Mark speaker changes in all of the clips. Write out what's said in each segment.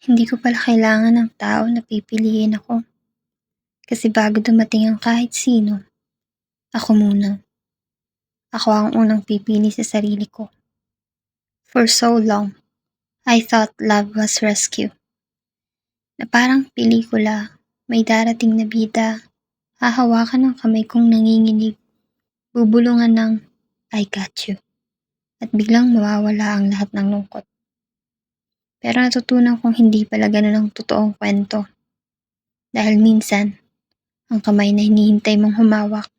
Speaker 1: Hindi ko pala kailangan ng tao na pipiliin ako. Kasi bago dumating ang kahit sino, ako muna. Ako ang unang pipili sa sarili ko. For so long, I thought love was rescue. Na parang pelikula, may darating na bida, hahawakan ng kamay kong nanginginig, bubulungan ng I got you, at biglang mawawala ang lahat ng lungkot. Pero natutunan kong hindi pala ganun ang totoong kwento. Dahil minsan, ang kamay na hinihintay mong humawak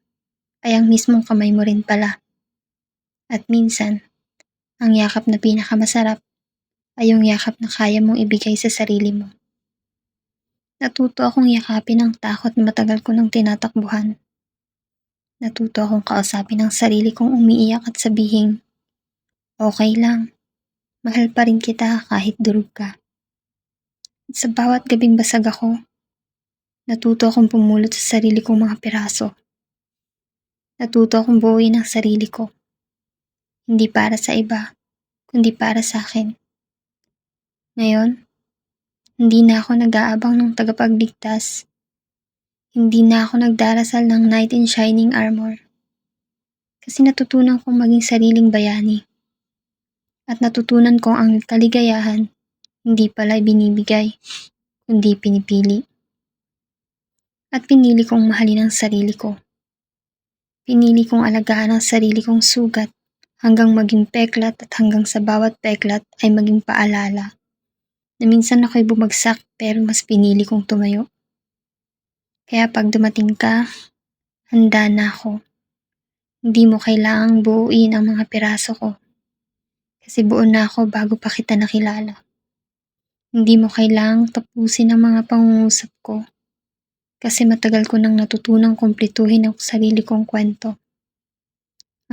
Speaker 1: ay ang mismong kamay mo rin pala. At minsan, ang yakap na pinakamasarap ay yung yakap na kaya mong ibigay sa sarili mo. Natuto akong yakapin ang takot na matagal ko nang tinatakbuhan. Natuto akong kausapin ang sarili kong umiiyak at sabihin, okay lang, mahal pa rin kita kahit durog ka. At sa bawat gabing basag ako, natuto akong pumulot sa sarili kong mga piraso. Natuto akong buuin ang sarili ko. Hindi para sa iba, kundi para sa akin. Ngayon, hindi na ako nag-aabang ng tagapagligtas. Hindi na ako nagdarasal ng knight in shining armor. Kasi natutunan kong maging sariling bayani. At natutunan kong ang kaligayahan hindi pala binibigay, kundi pinipili. At pinili kong mahalin ang sarili ko. Pinili kong alagaan ang sarili kong sugat hanggang maging peklat at hanggang sa bawat peklat ay maging paalala na minsan ako'y bumagsak pero mas pinili kong tumayo. Kaya pag dumating ka, handa na ako. Hindi mo kailangang buuin ang mga piraso ko. Kasi buo na ako bago pa kita nakilala. Hindi mo kailangang tapusin ang mga pangungusap ko. Kasi matagal ko nang natutunang kumplituhin ang sarili kong kwento.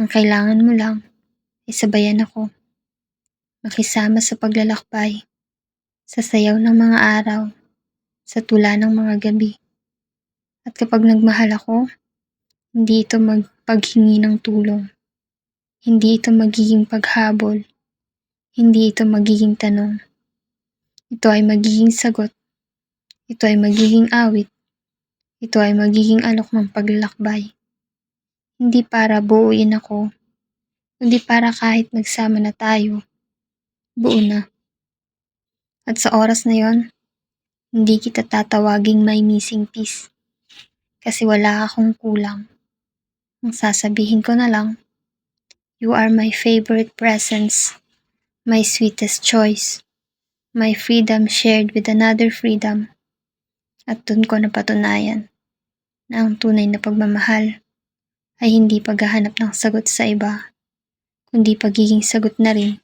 Speaker 1: Ang kailangan mo lang ay sabayan ako. Makisama sa paglalakbay, sa sayaw ng mga araw, sa tula ng mga gabi. At kapag nagmahal ako, hindi ito magpaghingi ng tulong. Hindi ito magiging paghabol. Hindi ito magiging tanong. Ito ay magiging sagot. Ito ay magiging awit. Ito ay magiging alok ng paglalakbay. Hindi para buuin ako, kundi para kahit nagsama na tayo, buo na. At sa oras na yon, hindi kita tatawaging may missing piece. Kasi wala akong kulang. Ang sasabihin ko na lang, you are my favorite presence, my sweetest choice, my freedom shared with another freedom. At dun ko napatunayan na ang tunay na pagmamahal ay hindi paghahanap ng sagot sa iba, kundi pagiging sagot na rin